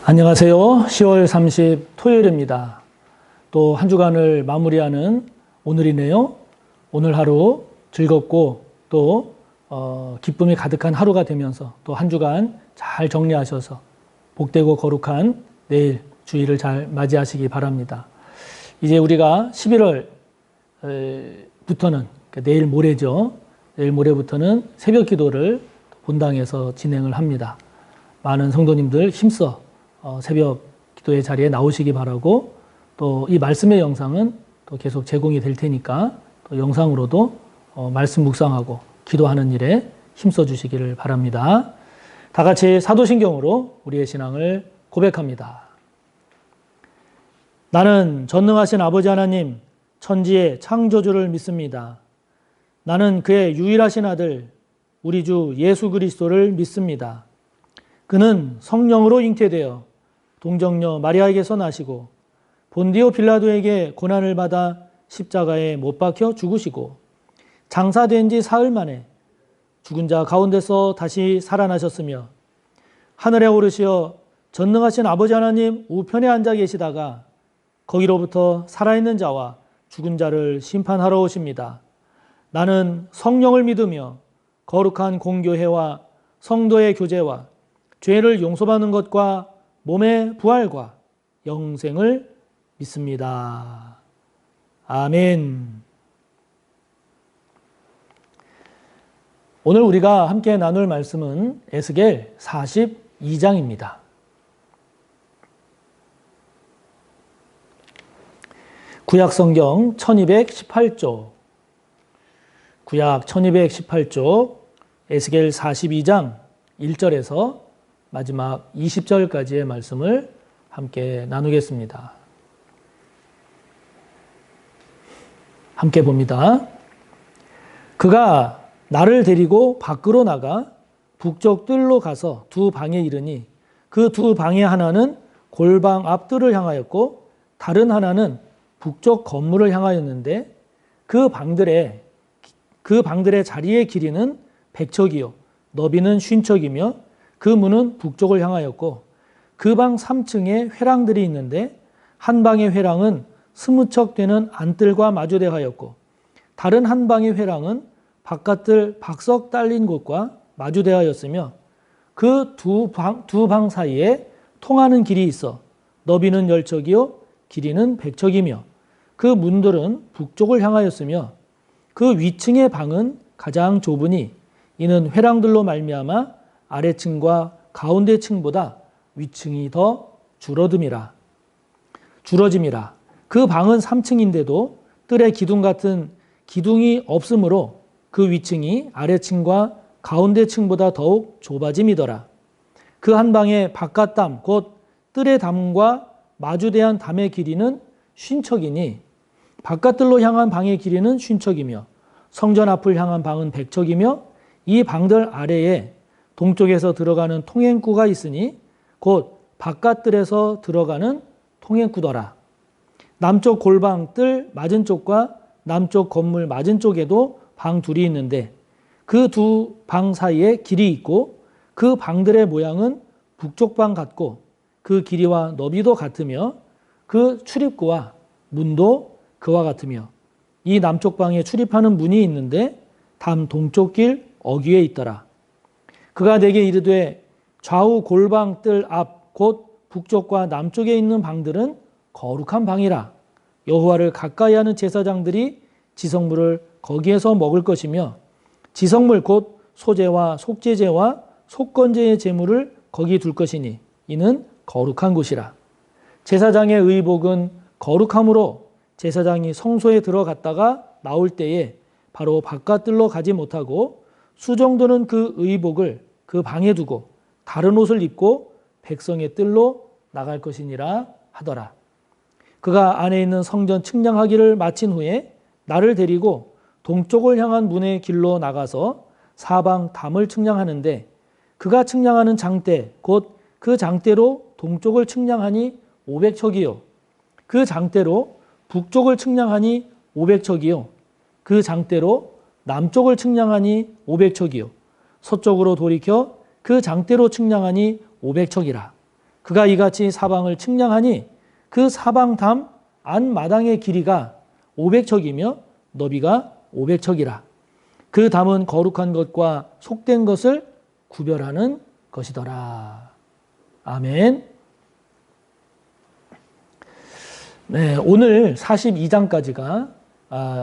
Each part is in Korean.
안녕하세요. 10월 30 토요일입니다. 또 한 주간을 마무리하는 오늘이네요. 오늘 하루 즐겁고 또 기쁨이 가득한 하루가 되면서 또 한 주간 잘 정리하셔서 복되고 거룩한 내일 주일을 잘 맞이하시기 바랍니다. 이제 우리가 11월 부터는 내일 모레죠. 내일 모레부터는 새벽 기도를 본당에서 진행을 합니다. 많은 성도님들 힘써 새벽 기도의 자리에 나오시기 바라고, 또 이 말씀의 영상은 또 계속 제공이 될 테니까 또 영상으로도 말씀 묵상하고 기도하는 일에 힘써 주시기를 바랍니다. 다 같이 사도신경으로 우리의 신앙을 고백합니다. 나는 전능하신 아버지 하나님, 천지의 창조주를 믿습니다. 나는 그의 유일하신 아들 우리 주 예수 그리스도를 믿습니다. 그는 성령으로 잉태되어 동정녀 마리아에게서 나시고 본디오 빌라도에게 고난을 받아 십자가에 못 박혀 죽으시고 장사된 지 사흘 만에 죽은 자 가운데서 다시 살아나셨으며 하늘에 오르시어 전능하신 아버지 하나님 우편에 앉아 계시다가 거기로부터 살아있는 자와 죽은 자를 심판하러 오십니다. 나는 성령을 믿으며 거룩한 공교회와 성도의 교제와 죄를 용서받는 것과 몸의 부활과 영생을 믿습니다. 아멘. 오늘 우리가 함께 나눌 말씀은 에스겔 42장입니다. 구약성경 1218쪽, 구약 1218쪽 에스겔 42장 1절에서 마지막 20절까지의 말씀을 함께 나누겠습니다. 함께 봅니다. 그가 나를 데리고 밖으로 나가 북쪽 뜰로 가서 두 방에 이르니 그 두 방의 하나는 골방 앞뜰을 향하였고 다른 하나는 북쪽 건물을 향하였는데 그 방들의 자리의 길이는 100척이요 너비는 50척이며 그 문은 북쪽을 향하였고 그 방 3층에 회랑들이 있는데 한 방의 회랑은 20척 되는 안뜰과 마주대하였고 다른 한 방의 회랑은 바깥뜰 박석 딸린 곳과 마주대하였으며 그 두 방 사이에 통하는 길이 있어 너비는 10척이요 길이는 100척이며 그 문들은 북쪽을 향하였으며 그 위층의 방은 가장 좁으니 이는 회랑들로 말미암아 아래층과 가운데 층보다 위층이 더 줄어짐이라. 그 방은 3층인데도 뜰에 기둥 같은 기둥이 없으므로 그 위층이 아래층과 가운데 층보다 더욱 좁아짐이더라. 그 한 방의 바깥담 곧 뜰의 담과 마주대한 담의 길이는 50척이니 바깥뜰로 향한 방의 길이는 50척이며 성전 앞을 향한 방은 100척이며 이 방들 아래에 동쪽에서 들어가는 통행구가 있으니 곧 바깥뜰에서 들어가는 통행구더라. 남쪽 골방 뜰 맞은쪽과 남쪽 건물 맞은쪽에도 방 둘이 있는데 그 두 방 사이에 길이 있고 그 방들의 모양은 북쪽 방 같고 그 길이와 너비도 같으며 그 출입구와 문도 그와 같으며 이 남쪽 방에 출입하는 문이 있는데 담 동쪽 길 어귀에 있더라. 그가 내게 이르되 좌우 골방 뜰 앞 곧 북쪽과 남쪽에 있는 방들은 거룩한 방이라. 여호와를 가까이 하는 제사장들이 지성물을 거기에서 먹을 것이며 지성물 곧 소제와 속제제와 속건제의 제물을 거기 둘 것이니 이는 거룩한 곳이라. 제사장의 의복은 거룩함으로 제사장이 성소에 들어갔다가 나올 때에 바로 바깥뜰로 가지 못하고 수정도는 그 의복을 그 방에 두고 다른 옷을 입고 백성의 뜰로 나갈 것이니라 하더라. 그가 안에 있는 성전 측량하기를 마친 후에 나를 데리고 동쪽을 향한 문의 길로 나가서 사방 담을 측량하는데 그가 측량하는 장대 곧 그 장대로 동쪽을 측량하니 500척이요 그 장대로 북쪽을 측량하니 500척이요 그 장대로 남쪽을 측량하니 500척이요 서쪽으로 돌이켜 그 장대로 측량하니 500척이라. 그가 이같이 사방을 측량하니 그 사방 담 안마당의 길이가 500척이며 너비가 500척이라. 그 담은 거룩한 것과 속된 것을 구별하는 것이더라. 아멘. 네, 오늘 42장까지가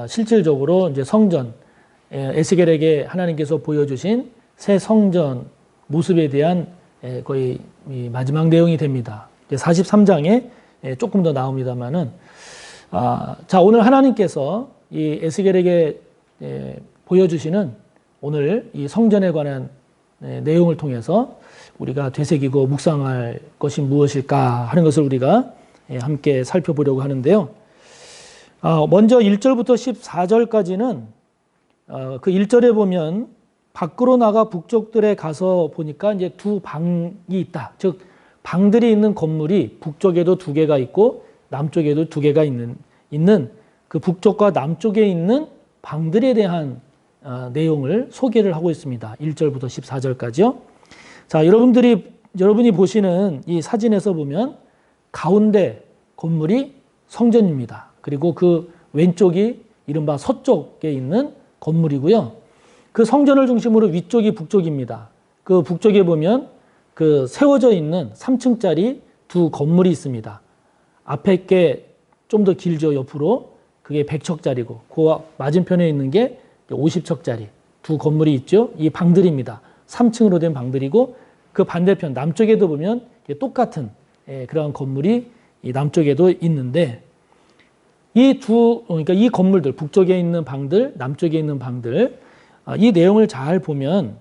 실질적으로 이제 성전, 에스겔에게 하나님께서 보여주신 새 성전 모습에 대한 거의 마지막 내용이 됩니다. 43장에 조금 더 나옵니다만은, 자, 오늘 하나님께서 이 에스겔에게 보여주시는 오늘 이 성전에 관한 내용을 통해서 우리가 되새기고 묵상할 것이 무엇일까 하는 것을 우리가 함께 살펴보려고 하는데요. 먼저 1절부터 14절까지는 그 1절에 보면 밖으로 나가 북쪽들에 가서 보니까 이제 두 방이 있다. 즉, 방들이 있는 건물이 북쪽에도 두 개가 있고 남쪽에도 두 개가 있는 그 북쪽과 남쪽에 있는 방들에 대한 내용을 소개를 하고 있습니다. 1절부터 14절까지요. 자, 여러분이 보시는 이 사진에서 보면 가운데 건물이 성전입니다. 그리고 그 왼쪽이 이른바 서쪽에 있는 건물이고요. 그 성전을 중심으로 위쪽이 북쪽입니다. 그 북쪽에 보면 그 세워져 있는 3층짜리 두 건물이 있습니다. 앞에 게 좀 더 길죠, 옆으로. 그게 100척짜리고, 그 맞은편에 있는 게 50척짜리 두 건물이 있죠. 이 방들입니다. 3층으로 된 방들이고, 그 반대편 남쪽에도 보면 똑같은 그런 건물이 이 남쪽에도 있는데, 그러니까 이 건물들, 북쪽에 있는 방들, 남쪽에 있는 방들, 이 내용을 잘 보면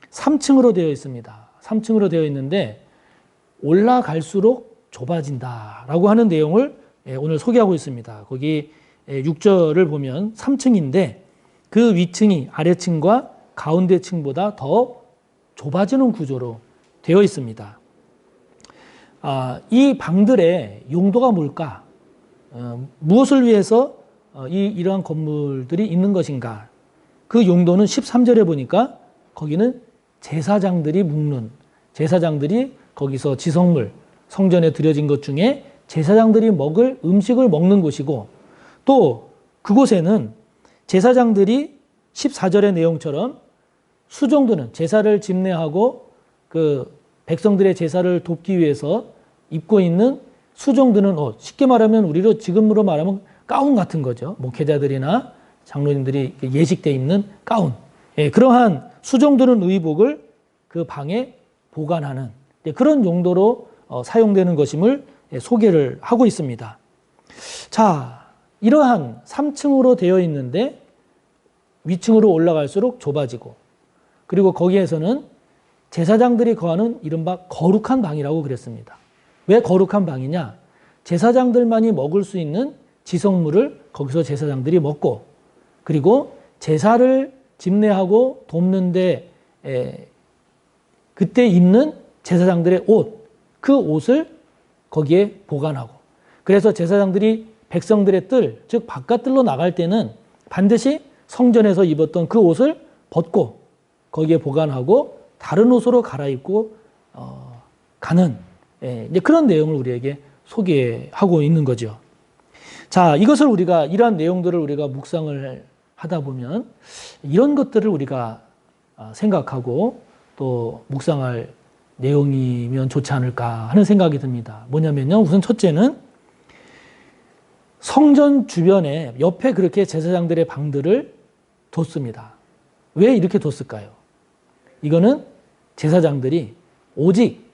3층으로 되어 있습니다. 3층으로 되어 있는데 올라갈수록 좁아진다라고 하는 내용을 오늘 소개하고 있습니다. 거기 6절을 보면 3층인데 그 위층이 아래층과 가운데 층보다 더 좁아지는 구조로 되어 있습니다. 이 방들의 용도가 뭘까? 무엇을 위해서 이러한 건물들이 있는 것인가? 그 용도는 13절에 보니까 거기는 제사장들이 묵는, 제사장들이 거기서 지성물, 성전에 드려진 것 중에 제사장들이 먹을 음식을 먹는 곳이고, 또 그곳에는 제사장들이 14절의 내용처럼 수종드는, 제사를 집례하고 그 백성들의 제사를 돕기 위해서 입고 있는 수종드는 옷, 쉽게 말하면 우리로 지금으로 말하면 가운 같은 거죠. 목회자들이나 장로님들이 예식돼 입는 가운, 그러한 수종드는 의복을 그 방에 보관하는 그런 용도로 사용되는 것임을 소개를 하고 있습니다. 자, 이러한 3층으로 되어 있는데 위층으로 올라갈수록 좁아지고, 그리고 거기에서는 제사장들이 거하는 이른바 거룩한 방이라고 그랬습니다. 왜 거룩한 방이냐? 제사장들만이 먹을 수 있는 지성물을 거기서 제사장들이 먹고, 그리고 제사를 집례하고 돕는데 그때 입는 제사장들의 옷, 그 옷을 거기에 보관하고, 그래서 제사장들이 백성들의 뜰, 즉 바깥뜰로 나갈 때는 반드시 성전에서 입었던 그 옷을 벗고 거기에 보관하고 다른 옷으로 갈아입고 가는 이제 그런 내용을 우리에게 소개하고 있는 거죠. 자, 이러한 내용들을 우리가 묵상을 하다 보면 이런 것들을 우리가 생각하고 또 묵상할 내용이면 좋지 않을까 하는 생각이 듭니다. 뭐냐면요, 우선 첫째는 성전 주변에 옆에 그렇게 제사장들의 방들을 뒀습니다. 왜 이렇게 뒀을까요? 이거는 제사장들이 오직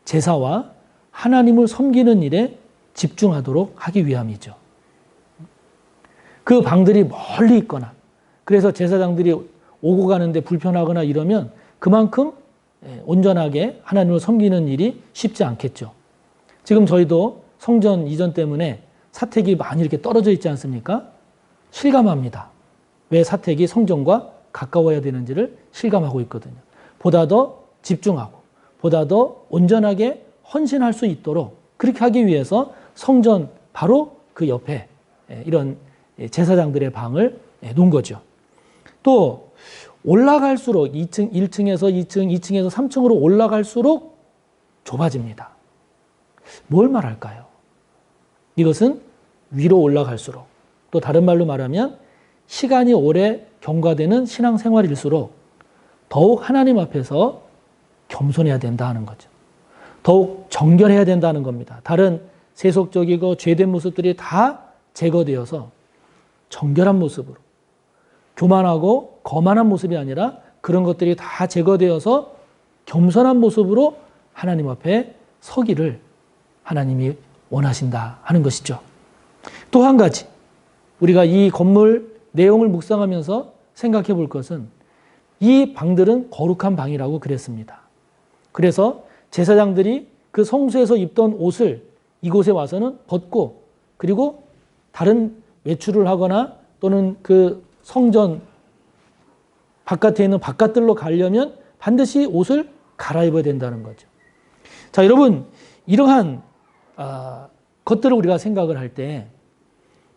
제사와 하나님을 섬기는 일에 집중하도록 하기 위함이죠. 그 방들이 멀리 있거나, 그래서 제사장들이 오고 가는데 불편하거나 이러면 그만큼 온전하게 하나님을 섬기는 일이 쉽지 않겠죠. 지금 저희도 성전 이전 때문에 사택이 많이 이렇게 떨어져 있지 않습니까? 실감합니다. 왜 사택이 성전과 가까워야 되는지를 실감하고 있거든요. 보다 더 집중하고, 보다 더 온전하게 헌신할 수 있도록 그렇게 하기 위해서 성전 바로 그 옆에 이런 제사장들의 방을 놓은 거죠. 또 올라갈수록 2층, 1층에서 2층, 2층에서 3층으로 올라갈수록 좁아집니다. 뭘 말할까요? 이것은 위로 올라갈수록, 또 다른 말로 말하면 시간이 오래 경과되는 신앙생활일수록 더욱 하나님 앞에서 겸손해야 된다 하는 거죠. 더욱 정결해야 된다는 겁니다. 다른 세속적이고 죄된 모습들이 다 제거되어서 정결한 모습으로, 교만하고 거만한 모습이 아니라 그런 것들이 다 제거되어서 겸손한 모습으로 하나님 앞에 서기를 하나님이 원하신다 하는 것이죠. 또 한 가지, 우리가 이 건물 내용을 묵상하면서 생각해 볼 것은 이 방들은 거룩한 방이라고 그랬습니다. 그래서 제사장들이 그 성소에서 입던 옷을 이곳에 와서는 벗고, 그리고 다른 외출을 하거나 또는 그 성전 바깥에 있는 바깥들로 가려면 반드시 옷을 갈아입어야 된다는 거죠. 자, 여러분, 이러한 것들을 우리가 생각을 할 때,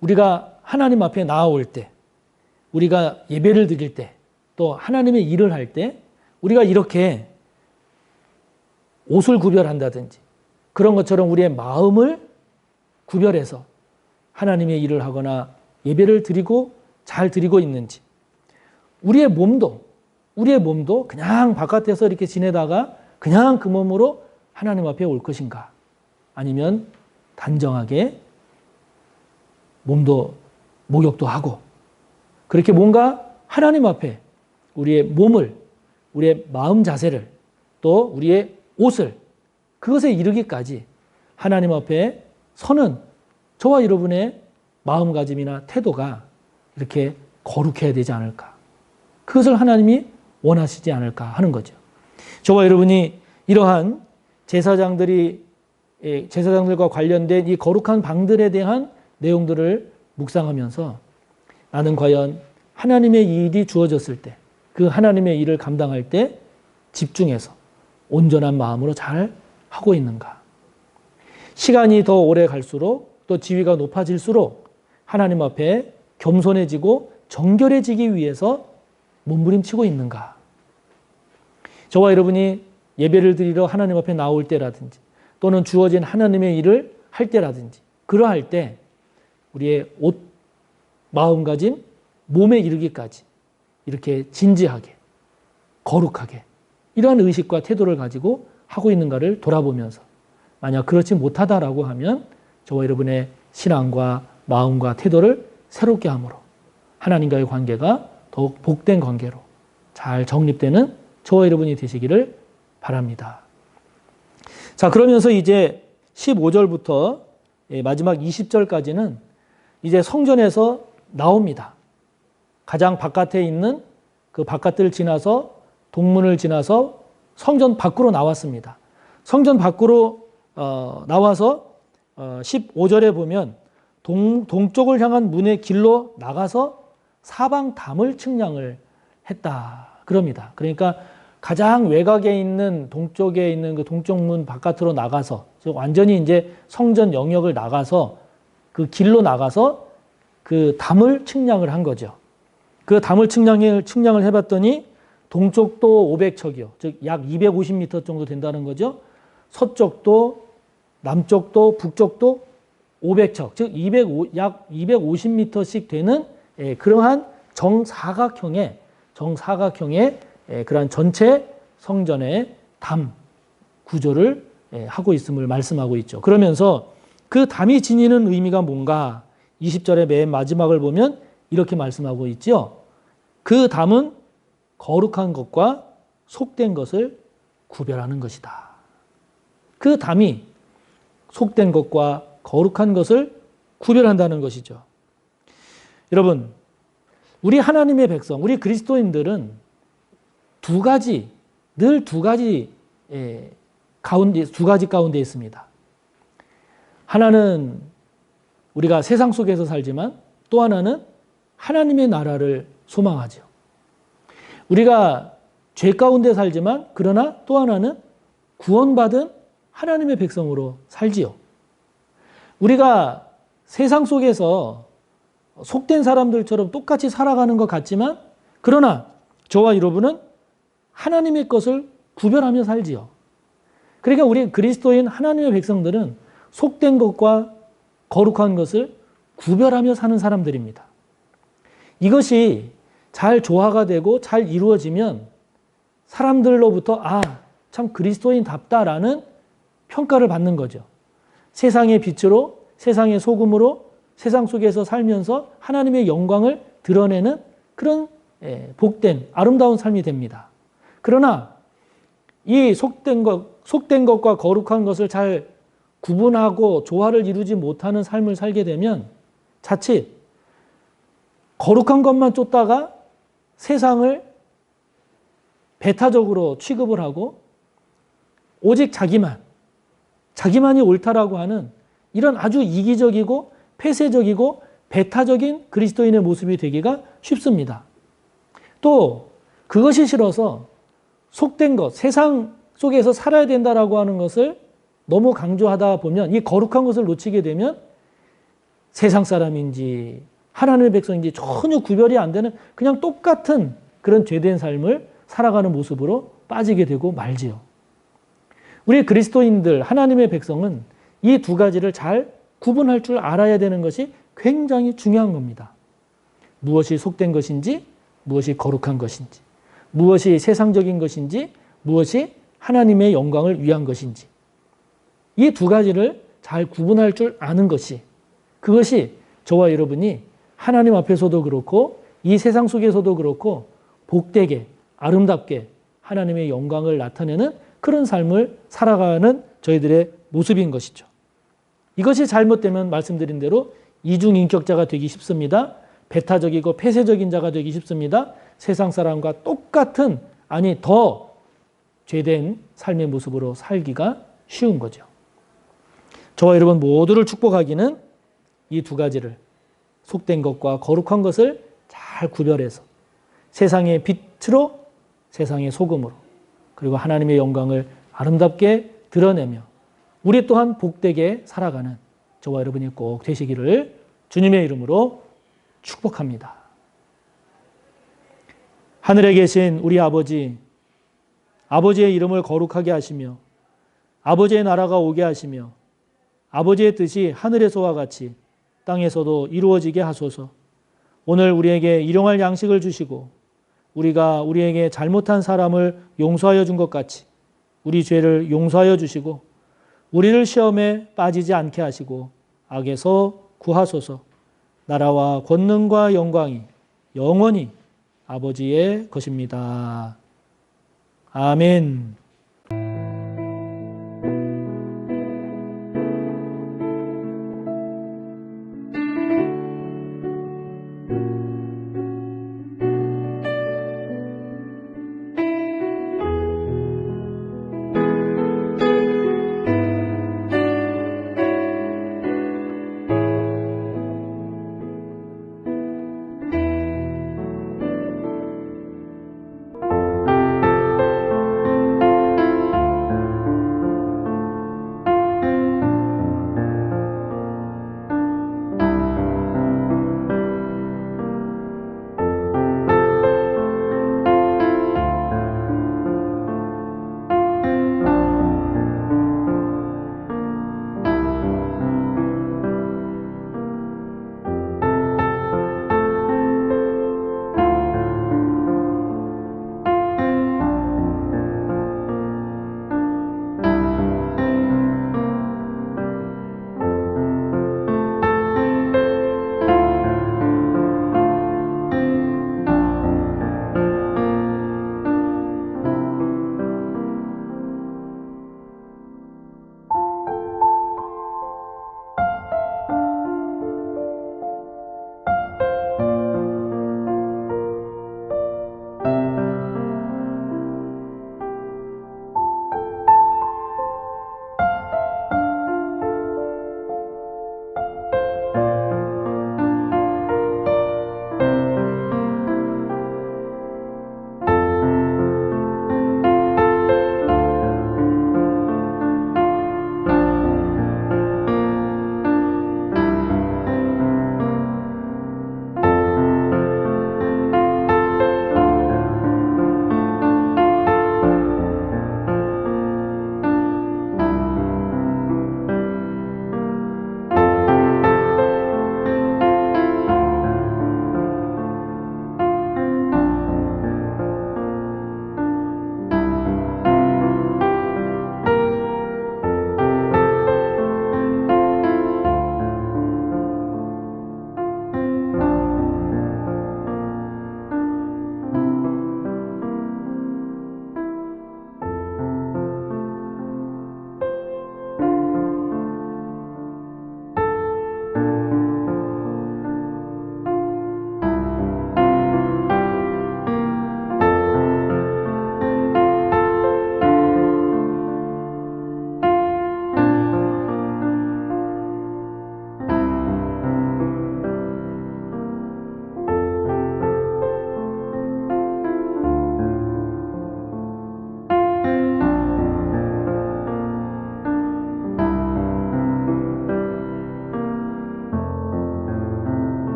우리가 하나님 앞에 나아올 때, 우리가 예배를 드릴 때, 또 하나님의 일을 할 때 우리가 이렇게 옷을 구별한다든지 그런 것처럼 우리의 마음을 구별해서 하나님의 일을 하거나 예배를 드리고 잘 드리고 있는지, 우리의 몸도 그냥 바깥에서 이렇게 지내다가 그냥 그 몸으로 하나님 앞에 올 것인가, 아니면 단정하게 몸도 목욕도 하고 그렇게 뭔가 하나님 앞에 우리의 몸을, 우리의 마음 자세를, 또 우리의 옷을, 그것에 이르기까지 하나님 앞에 서는 저와 여러분의 마음가짐이나 태도가 이렇게 거룩해야 되지 않을까, 그것을 하나님이 원하시지 않을까 하는 거죠. 저와 여러분이 이러한 제사장들과 관련된 이 거룩한 방들에 대한 내용들을 묵상하면서 나는 과연 하나님의 일이 주어졌을 때, 그 하나님의 일을 감당할 때 집중해서 온전한 마음으로 잘 하고 있는가. 시간이 더 오래 갈수록, 또 지위가 높아질수록 하나님 앞에 겸손해지고 정결해지기 위해서 몸부림치고 있는가. 저와 여러분이 예배를 드리러 하나님 앞에 나올 때라든지, 또는 주어진 하나님의 일을 할 때라든지, 그러할 때 우리의 옷, 마음가짐, 몸에 이르기까지 이렇게 진지하게, 거룩하게 이러한 의식과 태도를 가지고 하고 있는가를 돌아보면서, 만약 그렇지 못하다라고 하면 저와 여러분의 신앙과 마음과 태도를 새롭게 함으로 하나님과의 관계가 더욱 복된 관계로 잘 정립되는 저와 여러분이 되시기를 바랍니다. 자, 그러면서 이제 15절부터 마지막 20절까지는 이제 성전에서 나옵니다. 가장 바깥에 있는 그 바깥을 지나서 동문을 지나서 성전 밖으로 나왔습니다. 성전 밖으로 나와서 15절에 보면 동쪽을 향한 문의 길로 나가서 사방 담을 측량을 했다 그럽니다. 그러니까 가장 외곽에 있는 동쪽에 있는 그 동쪽 문 바깥으로 나가서, 완전히 이제 성전 영역을 나가서 그 길로 나가서 그 담을 측량을 한 거죠. 그 담을 측량을 해봤더니 동쪽도 500척이요. 즉 약 250m 정도 된다는 거죠. 서쪽도 남쪽도 북쪽도 500척, 즉 약 250m씩 되는 그러한 정사각형의 그러한 전체 성전의 담 구조를 하고 있음을 말씀하고 있죠. 그러면서 그 담이 지니는 의미가 뭔가 20절의 맨 마지막을 보면 이렇게 말씀하고 있죠. 그 담은 거룩한 것과 속된 것을 구별하는 것이다. 그 담이 속된 것과 거룩한 것을 구별한다는 것이죠. 여러분, 우리 하나님의 백성, 우리 그리스도인들은 늘 두 가지 가운데 있습니다. 하나는 우리가 세상 속에서 살지만 또 하나는 하나님의 나라를 소망하죠. 우리가 죄 가운데 살지만 그러나 또 하나는 구원받은 하나님의 백성으로 살지요. 우리가 세상 속에서 속된 사람들처럼 똑같이 살아가는 것 같지만 그러나 저와 여러분은 하나님의 것을 구별하며 살지요. 그러니까 우리 그리스도인 하나님의 백성들은 속된 것과 거룩한 것을 구별하며 사는 사람들입니다. 이것이 잘 조화가 되고 잘 이루어지면 사람들로부터 참 그리스도인답다라는 평가를 받는 거죠. 세상의 빛으로, 세상의 소금으로 세상 속에서 살면서 하나님의 영광을 드러내는 그런 복된 아름다운 삶이 됩니다. 그러나 이 속된 것과 거룩한 것을 잘 구분하고 조화를 이루지 못하는 삶을 살게 되면 자칫 거룩한 것만 쫓다가 세상을 배타적으로 취급을 하고 오직 자기만이 옳다라고 하는 이런 아주 이기적이고 폐쇄적이고 배타적인 그리스도인의 모습이 되기가 쉽습니다. 또 그것이 싫어서 속된 것, 세상 속에서 살아야 된다라고 하는 것을 너무 강조하다 보면 이 거룩한 것을 놓치게 되면 세상 사람인지 하나님의 백성인지 전혀 구별이 안 되는 그냥 똑같은 그런 죄된 삶을 살아가는 모습으로 빠지게 되고 말지요. 우리 그리스도인들, 하나님의 백성은 이 두 가지를 잘 구분할 줄 알아야 되는 것이 굉장히 중요한 겁니다. 무엇이 속된 것인지, 무엇이 거룩한 것인지, 무엇이 세상적인 것인지, 무엇이 하나님의 영광을 위한 것인지. 이 두 가지를 잘 구분할 줄 아는 것이, 그것이 저와 여러분이 하나님 앞에서도 그렇고 이 세상 속에서도 그렇고 복되게 아름답게 하나님의 영광을 나타내는 그런 삶을 살아가는 저희들의 모습인 것이죠. 이것이 잘못되면 말씀드린 대로 이중인격자가 되기 쉽습니다. 배타적이고 폐쇄적인 자가 되기 쉽습니다. 세상 사람과 똑같은 더 죄된 삶의 모습으로 살기가 쉬운 거죠. 저와 여러분 모두를 축복하기는 이 두 가지를 속된 것과 거룩한 것을 잘 구별해서 세상의 빛으로 세상의 소금으로 그리고 하나님의 영광을 아름답게 드러내며 우리 또한 복되게 살아가는 저와 여러분이 꼭 되시기를 주님의 이름으로 축복합니다. 하늘에 계신 우리 아버지의 이름을 거룩하게 하시며 아버지의 나라가 오게 하시며 아버지의 뜻이 하늘에서와 같이 땅에서도 이루어지게 하소서. 오늘 우리에게 일용할 양식을 주시고 우리가 우리에게 잘못한 사람을 용서하여 준 것 같이 우리 죄를 용서하여 주시고 우리를 시험에 빠지지 않게 하시고 악에서 구하소서. 나라와 권능과 영광이 영원히 아버지의 것입니다. 아멘.